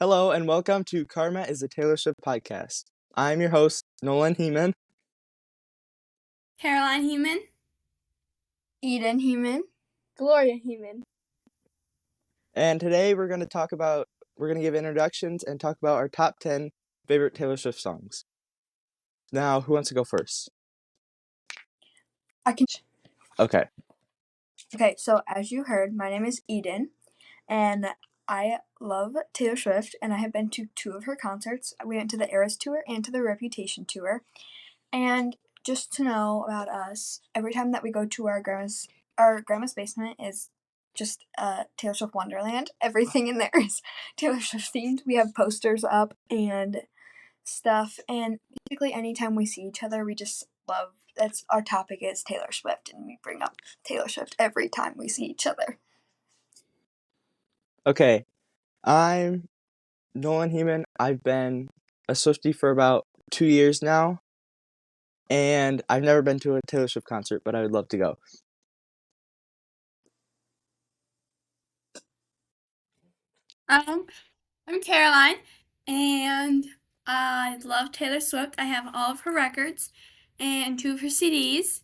Hello and welcome to Karma is a Taylor Swift podcast. I'm your host, Nolan Heeman. Caroline Heeman. Eden Heeman. Gloria Heeman. And today we're going to give introductions and talk about our top 10 favorite Taylor Swift songs. Now, who wants to go first? I can. Okay. Okay, so as you heard, my name is Eden, and I love Taylor Swift, and I have been to 2 of her concerts. We went to the Eras Tour and to the Reputation Tour. And just to know about us, every time that we go to our grandma's basement is just Taylor Swift Wonderland. Everything in there is Taylor Swift themed. We have posters up and stuff, and basically anytime we see each other, we just love. That's our topic is Taylor Swift, and we bring up Taylor Swift every time we see each other. Okay. I'm Nolan Heeman. I've been a Swiftie for about 2 years now, and I've never been to a Taylor Swift concert, but I would love to go. I'm Caroline, and I love Taylor Swift. I have all of her records and 2 of her CDs,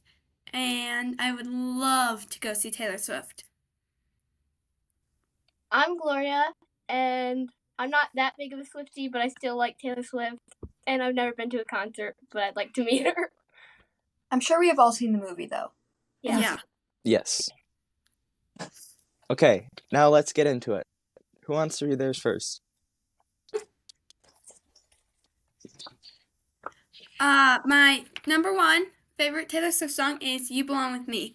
and I would love to go see Taylor Swift. I'm Gloria, and I'm not that big of a Swiftie, but I still like Taylor Swift, and I've never been to a concert, but I'd like to meet her. I'm sure we have all seen the movie, though. Yeah. Yes. Okay, now let's get into it. Who wants to read theirs first? My number 1 favorite Taylor Swift song is You Belong With Me.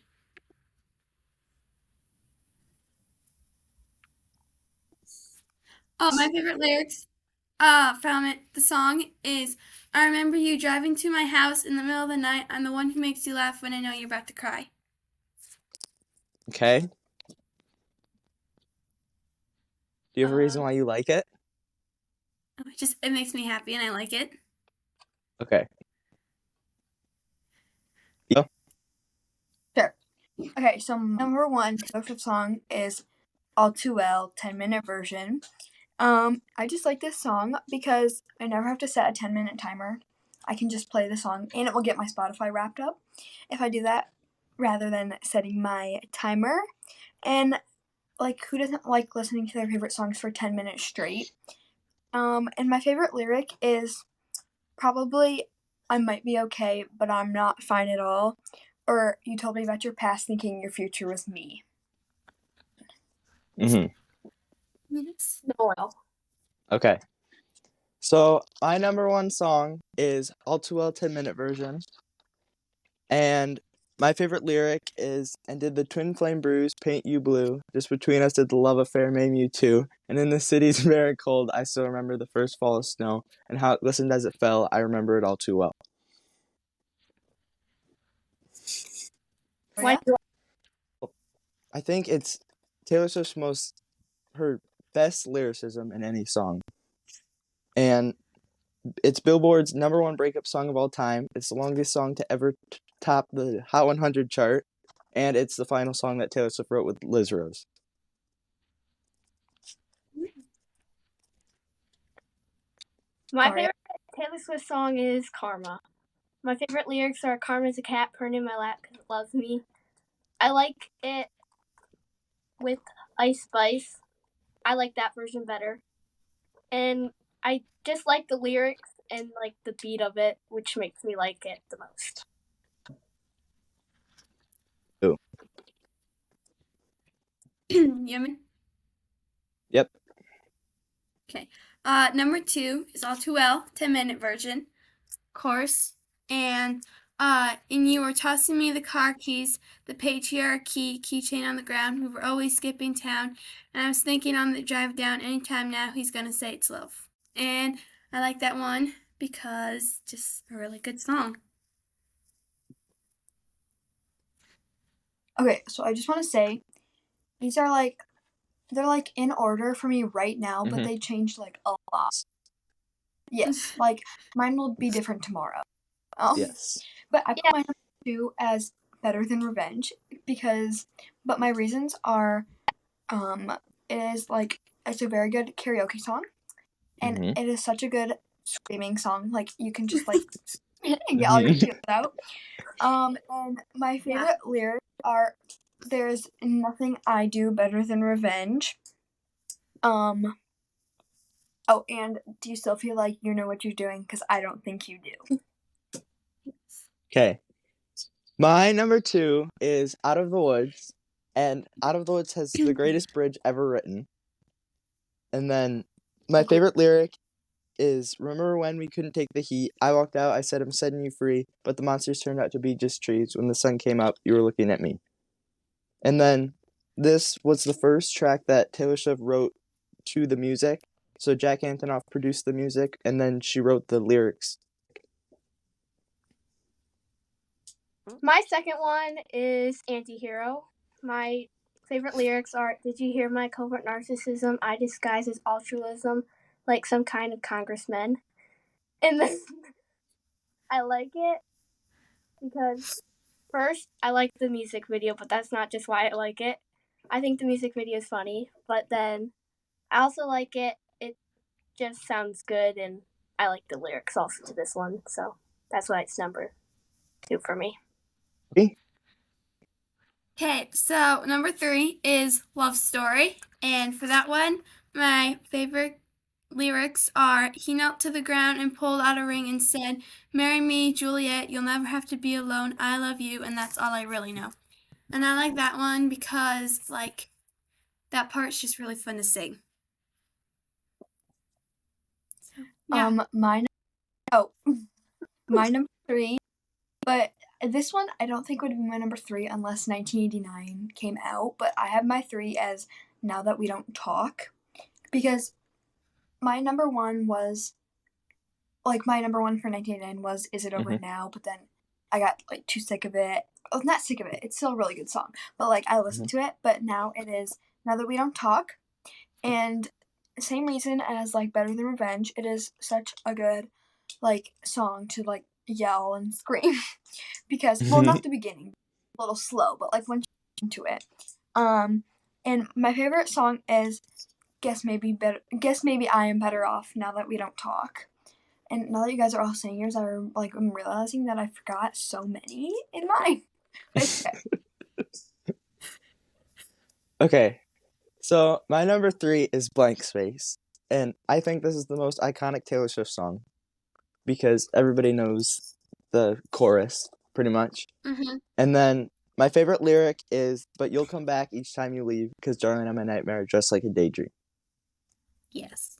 My favorite lyrics from it, the song is, I remember you driving to my house in the middle of the night. I'm the one who makes you laugh when I know you're about to cry. Okay. Do you have a reason why you like it? It makes me happy and I like it. Okay. Yeah. Sure. Okay, so number 1 Taylor Swift song is All Too Well 10-minute version. I just like this song because I never have to set a 10-minute timer. I can just play the song and it will get my Spotify wrapped up if I do that rather than setting my timer. And who doesn't like listening to their favorite songs for 10 minutes straight? And my favorite lyric is probably I might be okay, but I'm not fine at all. Or you told me about your past thinking your future was me. Mm-hmm. Yes. Noel. Okay. So my number 1 song is All Too Well 10-minute version. And my favorite lyric is, and did the twin flame bruise paint you blue? Just between us did the love affair maim you too? And in the city's very cold, I still remember the first fall of snow, and how it glistened as it fell, I remember it all too well. Why? I think it's Taylor Swift's her best lyricism in any song. And it's Billboard's number 1 breakup song of all time. It's the longest song to ever top the Hot 100 chart. And it's the final song that Taylor Swift wrote with Liz Rose. My favorite Taylor Swift song is Karma. My favorite lyrics are Karma's a cat purring in my lap because it loves me. I like it with Ice Spice. I like that version better. And I just like the lyrics and like the beat of it, which makes me like it the most. Ooh. Yemen? Yep. Okay. Number 2 is All Too Well 10-minute version. Of course. And you were tossing me the car keys, the patriarchy keychain on the ground. We were always skipping town, and I was thinking on the drive down, anytime now he's gonna say it's love. And I like that one because just a really good song. Okay, so I just want to say these are they're in order for me right now, but they changed a lot. Yes, mine will be different tomorrow. Yes. But I put my number 2 as Better Than Revenge but my reasons are, it is it's a very good karaoke song. and Mhm. it is such a good screaming song. Like you can just like get all your feelings out. And my favorite lyrics are "There's nothing I do better than revenge." Oh, and do you still feel like you know what you're doing? Because I don't think you do. Okay. My number 2 is Out of the Woods, and Out of the Woods has the greatest bridge ever written. And then my Agreed. favorite lyric is, remember when we couldn't take the heat? I walked out, I said I'm setting you free, but the monsters turned out to be just trees. When the sun came up, you were looking at me. And then this was the first track that Taylor Swift wrote to the music. So Jack Antonoff produced the music, and then she wrote the lyrics. My second one is Antihero. My favorite lyrics are, did you hear my covert narcissism? I disguise as altruism like some kind of congressman. And then I like it because first, I like the music video, but that's not just why I like it. I think the music video is funny, but then I also like it. It just sounds good, and I like the lyrics also to this one, so that's why it's number 2 for me. Okay, so number 3 is Love Story. And for that one, my favorite lyrics are, he knelt to the ground and pulled out a ring and said, marry me, Juliet, you'll never have to be alone, I love you, and that's all I really know. And I like that one because, like, that part's just really fun to sing. Yeah. My number 3, but this one I don't think would be my number 3 unless 1989 came out, but I have my 3 as Now That We Don't Talk, because my number 1 was, like, my number 1 for 1989 was Is It Over Now, but then I got, like, too sick of it. Oh, not sick of it, it's still a really good song, but, like, I listened to it, but now it is Now That We Don't Talk, and same reason as, like, Better Than Revenge, it is such a good, like, song to, like, yell and scream, because, well, not the beginning, a little slow, but, like, once you get into it. And my favorite song is Guess Maybe I Am Better Off Now That We Don't Talk. And now that you guys are all singers, I'm realizing that I forgot so many in mine. Okay, so my number 3 is Blank Space, and I think this is the most iconic Taylor Swift song because everybody knows the chorus pretty much. Mm-hmm. And then my favorite lyric is, but you'll come back each time you leave because darling, I'm a nightmare just like a daydream. Yes.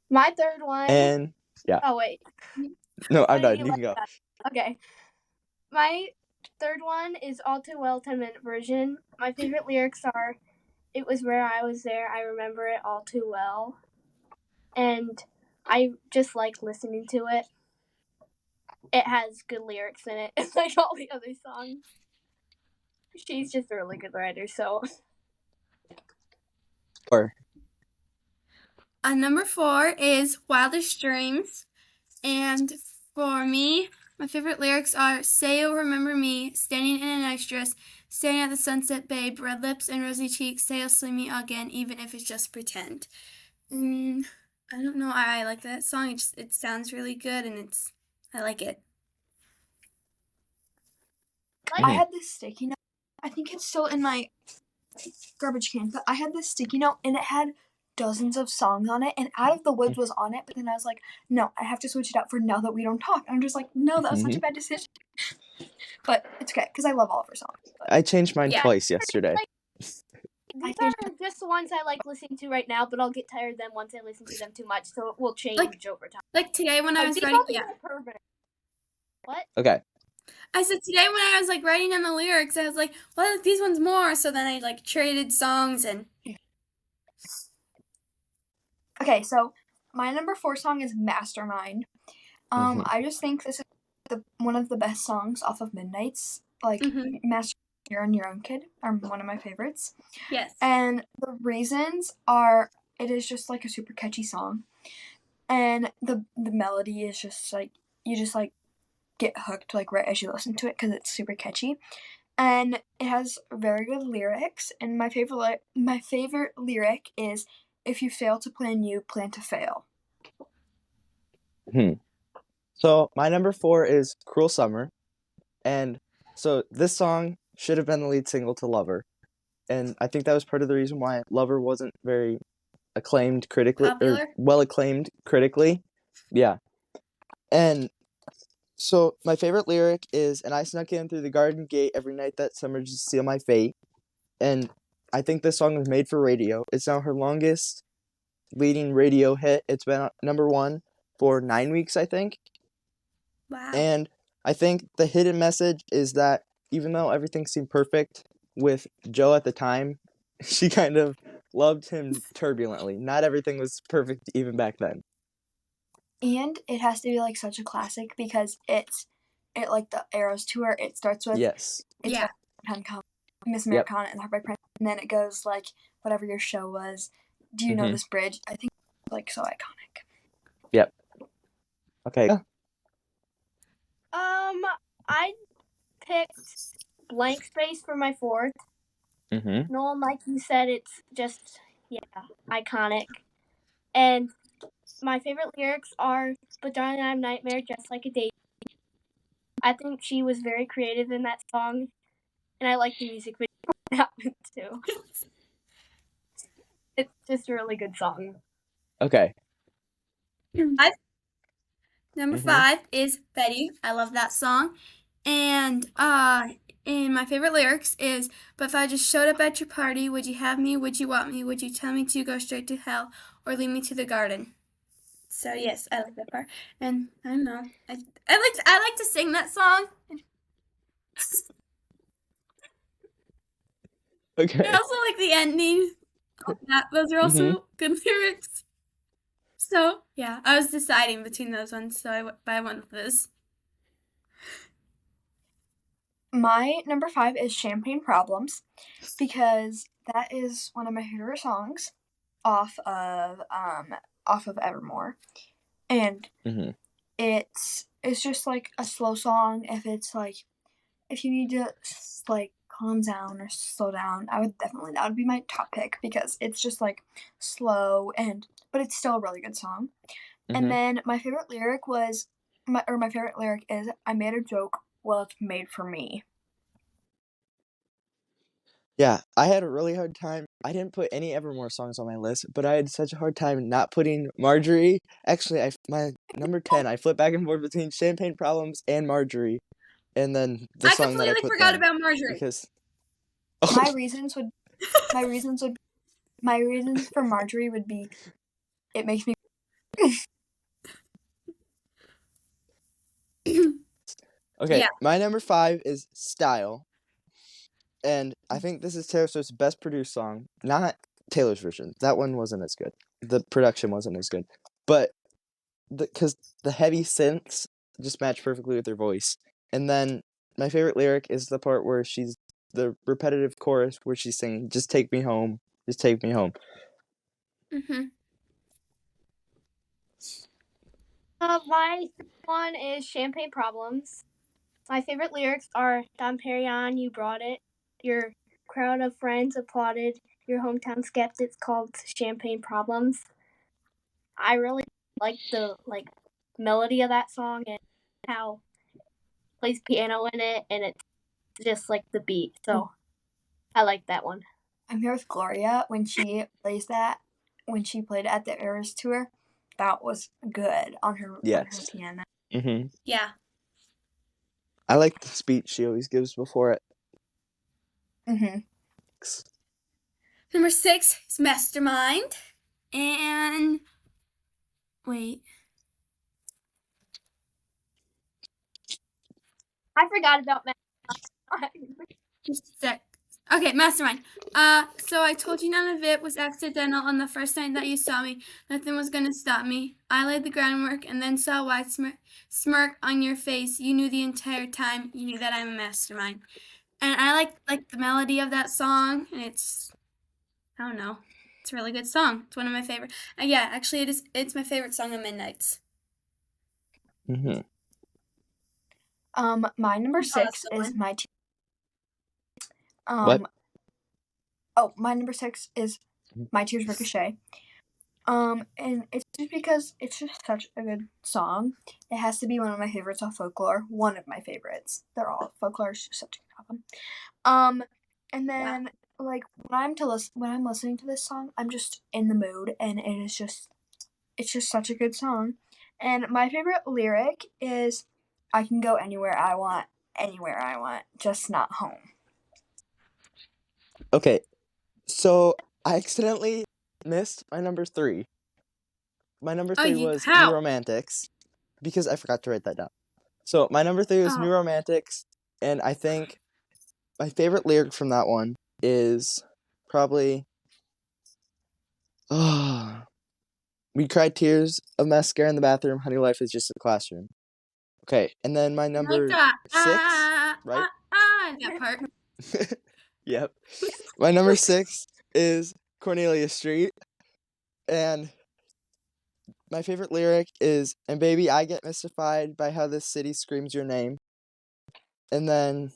My third one. And yeah. Oh, wait. No, I'm done. You can go. Okay. My third one is All Too Well 10-minute version. My favorite lyrics are, it was where I was there, I remember it all too well. And I just like listening to it. It has good lyrics in it. It's like all the other songs. She's just a really good writer, so. Number 4 is Wildest Dreams. And for me, my favorite lyrics are, say you'll remember me, standing in a nice dress, staring at the sunset, babe, red lips and rosy cheeks, say you'll see me again, even if it's just pretend. I don't know why I like that song. It sounds really good, and I like it. I had this sticky note. I think it's still in my garbage can, but I had this sticky note, and it had dozens of songs on it, and Out of the Woods was on it, but then I was like, no, I have to switch it out for Now That We Don't Talk. And I'm just like, no, that was such a bad decision. But it's okay, because I love all of her songs. But I changed mine twice yesterday. These are just the ones I like listening to right now, but I'll get tired of them once I listen to them too much, so it will change over time. Like today when I was writing... What? Okay. I said today when I was like writing on the lyrics, I was like, well, I like these ones more. So then I like traded songs and. Okay, so my number 4 song is Mastermind. I just think this is one of the best songs off of Midnight's. Like, Mastermind, You're on Your Own Kid are one of my favorites. Yes. And the reasons are, it is just like a super catchy song. And the melody is just like, you just like get hooked like right as you listen to it because it's super catchy. And it has very good lyrics. And my favorite lyric is, if you fail to plan, you plan to fail. So my number 4 is Cruel Summer. And so this song should have been the lead single to Lover. And I think that was part of the reason why Lover wasn't very acclaimed critically, or Popular? well acclaimed critically. Yeah. And so my favorite lyric is, "And I snuck in through the garden gate every night that summer just to seal my fate." And I think this song was made for radio. It's now her longest leading radio hit. It's been number 1 for 9 weeks, I think. Wow. And I think the hidden message is that even though everything seemed perfect with Joe at the time, she kind of loved him turbulently. Not everything was perfect even back then. And it has to be like such a classic because it like the Eras tour. It starts with Yes. it's Yeah. Miss Americana and the Heartbreak Prince, and then it goes like whatever your show was. Do you know Mhm. this bridge? I think it's like so iconic. Okay. I picked Blank Space for my 4th. Mm-hmm. Nolan, like you said, it's just, iconic. And my favorite lyrics are, "But darling, I'm nightmare, just like a day." I think she was very creative in that song, and I like the music video for that one too. It's just a really good song. Okay. Number Mhm. 5 is Betty. I love that song. And my favorite lyrics is, "But if I just showed up at your party, would you have me? Would you want me? Would you tell me to go straight to hell or lead me to the garden?" So yes, I like that part. And I don't know. I like to sing that song. Okay. I also like the ending. Those are also good lyrics. So yeah, I was deciding between those ones, so I went with this. My number 5 is Champagne Problems because that is one of my favorite songs off of Evermore. And Mhm. it's just like a slow song. If you need to like calm down or slow down, that would be my top pick because it's just like slow but it's still a really good song. And Mhm. then my favorite lyric is, "I made a joke, well it's made for me." Yeah, I had a really hard time. I didn't put any Evermore songs on my list, but I had such a hard time not putting Marjorie. Actually, my number 10, I flipped back and forth between Champagne Problems and Marjorie, and then the I song that I completely put forgot then, about Marjorie. because My reasons for Marjorie would be it makes me Okay, Yeah. my number 5 is Style. And I think this is Taylor Swift's best produced song, not Taylor's version. That one wasn't as good. The production wasn't as good. But because the heavy synths just match perfectly with her voice. And then my favorite lyric is the part where she's the repetitive chorus where she's singing, "Just take me home, just take me home." Mhm. My one is Champagne Problems. My favorite lyrics are, "Dom Perignon, you brought it. Your crowd of friends applauded. Your hometown skeptics called Champagne Problems." I really like the melody of that song and how it plays piano in it, and it's just like the beat. So I like that one. I'm here with Gloria when she played it at the Eras tour. That was good on her Yes. piano. Mm-hmm. Yeah. I like the speech she always gives before it. Mhm. Number 6 is Mastermind. And wait. I forgot about that. Just a sec. Okay, Mastermind. So I told you none of it was accidental on the first night that you saw me. Nothing was gonna stop me. I laid the groundwork and then saw a wide smirk on your face. You knew the entire time. You knew that I'm a mastermind. And I like the melody of that song. And it's, I don't know, it's a really good song. It's one of my favorite. Yeah, actually, it's my favorite song of Midnight's. Mm-hmm. My number Oh, that's 6 the is one. my What? my number 6 is My Tears Ricochet. And it's just because it's just such a good song. It has to be one of my favorites off Folklore. One of my favorites. They're all Folklore is just such a good album. And then like when I'm listening to this song, I'm just in the mood, and it's just such a good song. And my favorite lyric is, "I can go anywhere I want, just not home." Okay, so I accidentally missed my number 3. My number 3 was New how? Romantics, because I forgot to write that down. So my number 3 was Oh. New Romantics, and I think my favorite lyric from that one is probably, "We cried tears of mascara in the bathroom, honey, life is just a classroom." Okay, and then my number Like that. 6, right? That part. Yep. My number 6 is Cornelia Street, and my favorite lyric is, "And baby, I get mystified by how this city screams your name." And then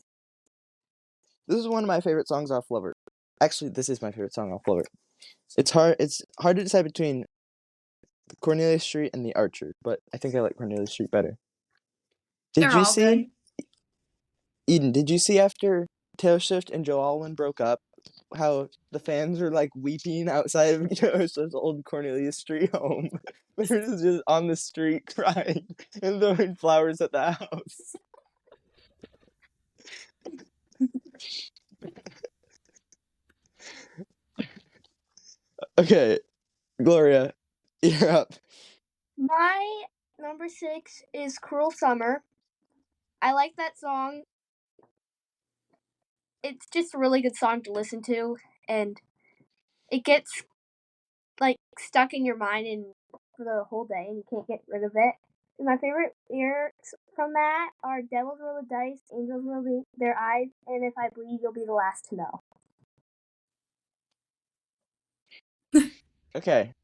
this is one of my favorite songs off Lover. Actually, this is my favorite song off Lover. It's hard to decide between Cornelia Street and The Archer, but I think I like Cornelia Street better. Did They're you all see, good. Eden, did you see after Taylor Swift and Joe Alwyn broke up, how the fans were like weeping outside of Taylor Swift's old Cornelia Street home? They were just on the street crying and throwing flowers at the house. Okay, Gloria, you're up. My number 6 is Cruel Summer. I like that song. It's just a really good song to listen to, and it gets like stuck in your mind and for the whole day, and you can't get rid of it. And my favorite lyrics from that are "Devils roll the dice, angels roll their eyes, and if I bleed, you'll be the last to know." Okay.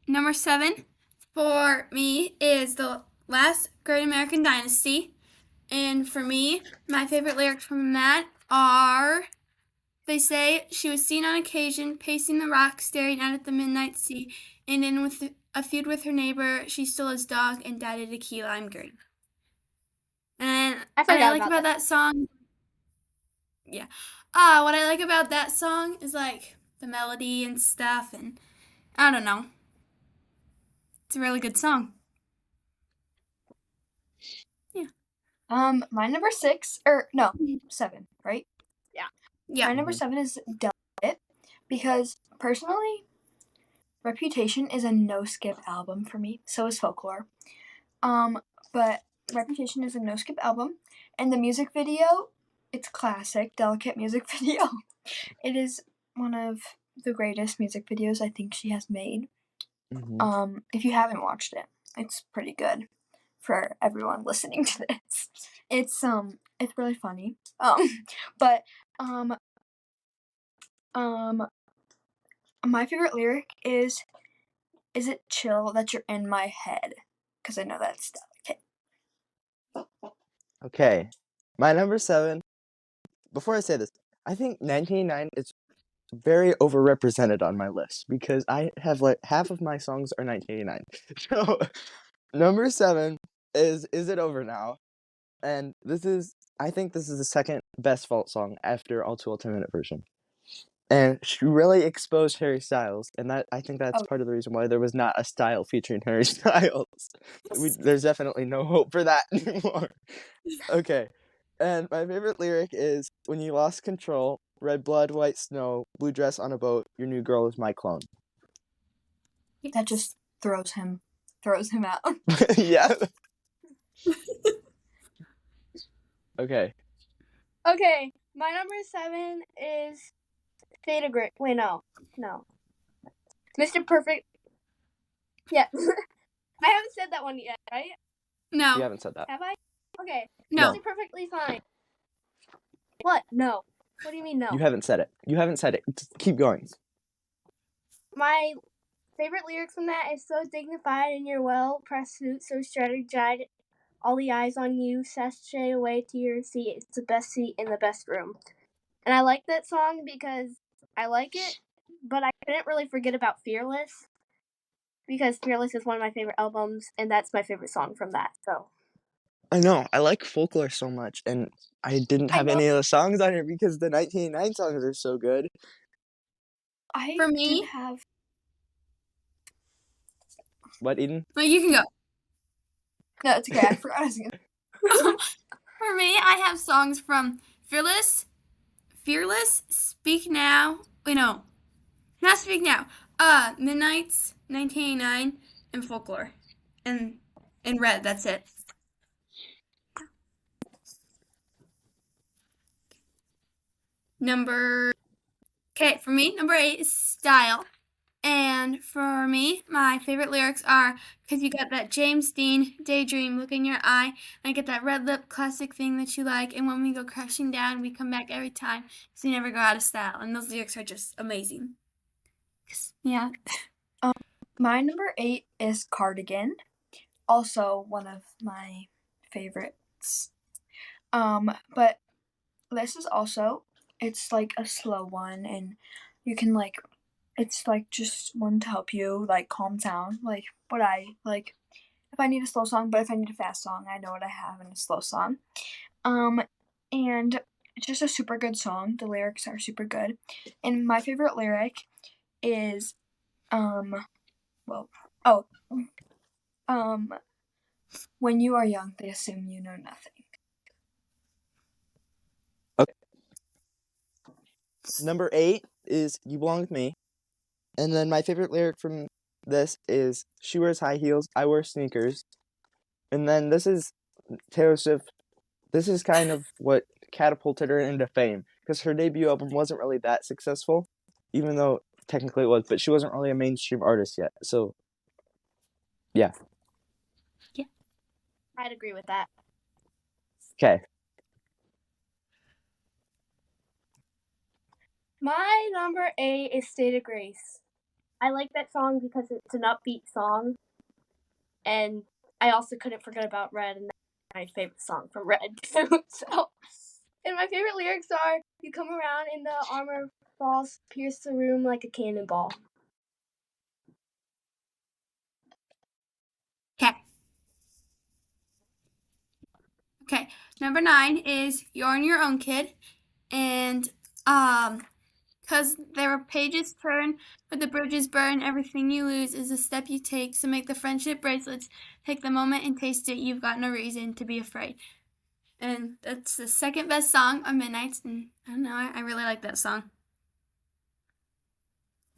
Number 7 for me is The Last Great American Dynasty. And for me, my favorite lyrics from that are, they say, "She was seen on occasion pacing the rocks, staring out at the midnight sea, and in with a feud with her neighbor, she stole his dog and died at a key lime green." And I what I forgot like about about that song, what I like about that song is like the melody and stuff, and I don't know. It's a really good song. My number 7, right? Yeah. My number 7 is Delicate, because personally, Reputation is a no-skip album for me. So is Folklore. But Reputation is a no-skip album, and the music video, it's classic, Delicate music video. It is one of the greatest music videos I think she has made. Mhm. If you haven't watched it, it's pretty good for everyone listening to this. It's really funny. My favorite lyric is it chill that you're in my head? Because I know that's Delicate. Okay. My number 7, before I say this, I think 1989 is very overrepresented on my list because I have like half of my songs are 1989. So number 7 is It Over Now? And I think this is the second best Vault song after All Too Well 10-minute version. And she really exposed Harry Styles, and I think that's part of the reason why there was not a style featuring Harry Styles. There's definitely no hope for that anymore. Okay. And my favorite lyric is, "When you lost control, red blood, white snow, blue dress on a boat, your new girl is my clone." That just throws him out. Yeah. Okay. Okay, my number 7 is Theta Grid. Wait, no. Mr. Perfect. Yeah. I haven't said that one yet, right? No. You haven't said that. Have I? Okay. No. Mr. Perfectly Fine. What? No. What do you mean no? You haven't said it. Just keep going. My favorite lyrics from that is "So dignified in your well-pressed suit, so strategized, all the eyes on you, sashay away to your seat. It's the best seat in the best room." And I like that song because I like it, but I couldn't really forget about Fearless because Fearless is one of my favorite albums, and that's my favorite song from that. So I know. I like Folklore so much, and I didn't I have know. any of the songs on here because the 1989 songs are so good. I For me- didn't have. What, Eden? Well, you can go. No, it's okay. I forgot I was gonna. For me, I have songs from Fearless, Speak Now. Wait, no, not Speak Now. Midnight's 1989 and Folklore, and in Red. That's it. For me, number 8 is Style. And for me, my favorite lyrics are because you got that James Dean daydream look in your eye, and I get that red lip classic thing that you like, and when we go crashing down, we come back every time, so you never go out of style. And those lyrics are just amazing. Yeah. My number 8 is Cardigan, also one of my favorites. But this is also, it's like a slow one, and you can like, it's like just one to help you like calm down. Like what I like, if I need a slow song, but if I need a fast song, I know what I have in a slow song. And it's just a super good song. The lyrics are super good, and my favorite lyric is when you are young, they assume you know nothing. Number 8 is You Belong With Me. And then my favorite lyric from this is She wears high heels, I wear sneakers. And then this is Taylor Swift. This is kind of what catapulted her into fame because her debut album wasn't really that successful, even though technically it was, but she wasn't really a mainstream artist yet. So, yeah. I'd agree with that. Okay. My number 8 is State of Grace. I like that song because it's an upbeat song, and I also couldn't forget about Red, and that's my favorite song from Red too. So, and my favorite lyrics are, "You come around in the armor falls, pierce the room like a cannonball." Okay. Number 9 is You're on Your Own, Kid. And because there are pages turn, but the bridges burn, everything you lose is a step you take. So make the friendship bracelets, take the moment and taste it. You've got no reason to be afraid. And that's the second best song on Midnight's, and I don't know, I really like that song.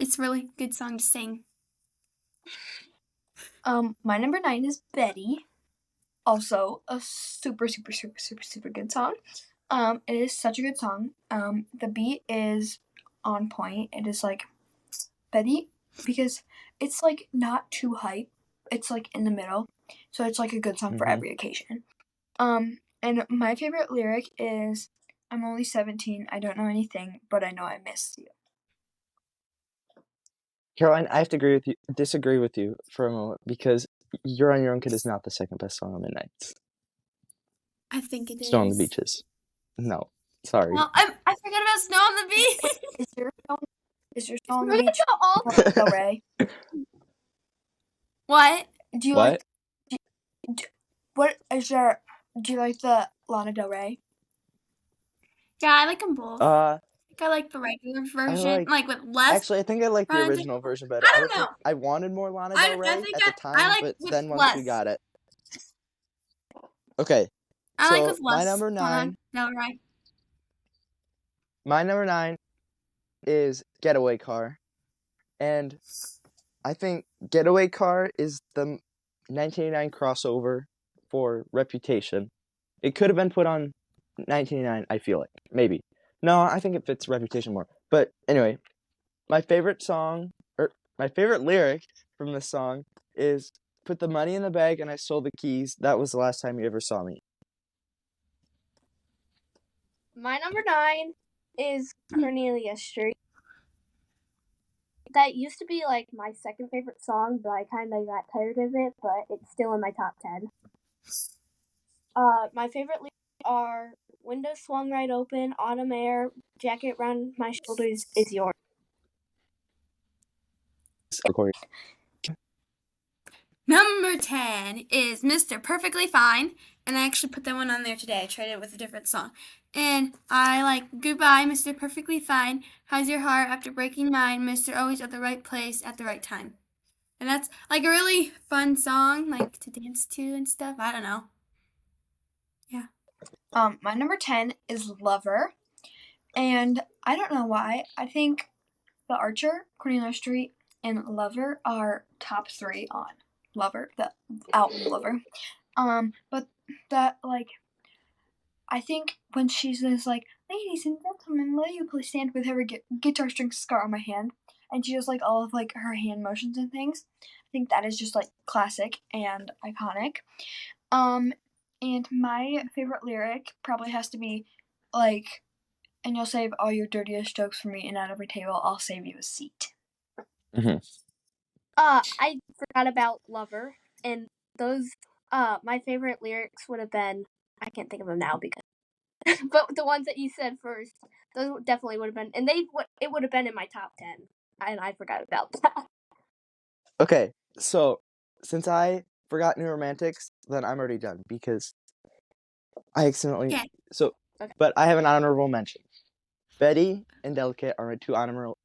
It's a really good song to sing. My number 9 is Betty. Also a super good song. It is such a good song. The beat is on point. It is like Betty because it's like not too hype. It's like in the middle. So it's like a good song for every occasion. And my favorite lyric is I'm only 17, I don't know anything, but I know I miss you. Caroline, I have to disagree with you for a moment because You're on Your Own, Kid is not the second best song on Midnight's. I think it is. Snow on the Beaches. No, sorry. Well, I forgot about Snow on the Beach. Is your song on the beach all Lana Del Rey? What? Do you What? do you like the Lana Del Rey? Yeah, I like them both. I think I like the regular version, like with less. Actually, I think I like the Lana Del- original version better. I don't know. I wanted more Lana Del Rey think at the I time, like but with then once we less. got it. Okay, I like so with less. my number Lana 9. Del Rey. My number 9 is Getaway Car, and I think Getaway Car is the 1989 crossover for Reputation. It could have been put on 1989, I feel like. Maybe. No, I think it fits Reputation more. But anyway, my favorite lyric from this song is put the money in the bag and I stole the keys. That was the last time you ever saw me. My number 9 is Cornelia Street. That used to be like my second favorite song, but I kind of got tired of it, but it's still in my top 10. My favorite lyrics are window swung right open, autumn air, jacket round my shoulders is yours. recording. Number 10 is Mr. Perfectly Fine, and I actually put that one on there today. I tried it with a different song. And I like Goodbye, Mr. Perfectly Fine. How's your heart after breaking mine? Mr. Always at the right place at the right time. And that's like a really fun song, like to dance to and stuff. I don't know. Yeah. My number 10 is Lover. And I don't know why. I think The Archer, Cornelia Street, and Lover are top 3 on Lover, the album Lover. But that, like, I think when she says, like, ladies and gentlemen, will you please stand with every guitar string scar on my hand? And she does, like, all of, like, her hand motions and things. I think that is just, like, classic and iconic. And my favorite lyric probably has to be, like, and you'll save all your dirtiest jokes for me, and at every table I'll save you a seat. I forgot about Lover, and those, my favorite lyrics would have been, I can't think of them now because, but the ones that you said first, those definitely would have been, and it would have been in my top 10, and I forgot about that. Okay, so since I forgot New Romantics, then I'm already done because I accidentally. Yeah. So, Okay. but I have an honorable mention. Betty and Delicate are my 2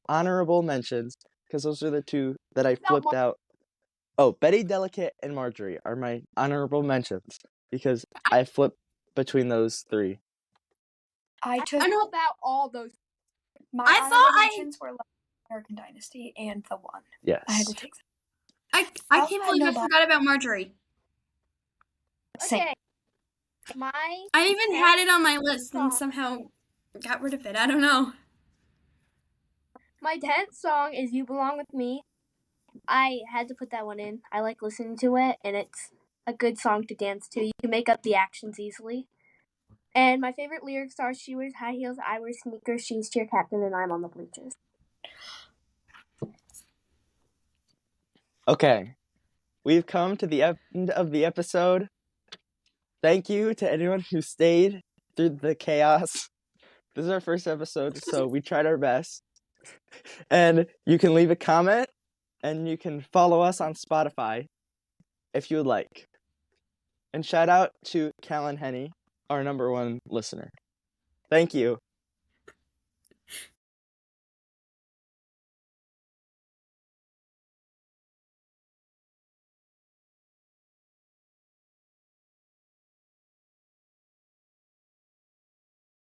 honorable mentions because those are the 2 that I flipped out. Oh, Betty, Delicate, and Marjorie are my honorable mentions because I flipped between those 3. I I know about all those. my I honorable thought mentions were like American Dynasty and The One. Yes. I had to take them. I also can't had believe no I forgot about Marjorie. Same. Okay, I even had it on my list and song. somehow got rid of it. I don't know. My 10th song is You Belong With Me. I had to put that one in. I like listening to it, and it's a good song to dance to. You can make up the actions easily. And my favorite lyrics are, she wears high heels, I wear sneakers, she's cheer captain, and I'm on the bleachers. Okay, we've come to the end of the episode. Thank you to anyone who stayed through the chaos. This is our first episode, so we tried our best. And you can leave a comment, and you can follow us on Spotify if you would like. And shout out to Callan Henney, our #1 listener. Thank you.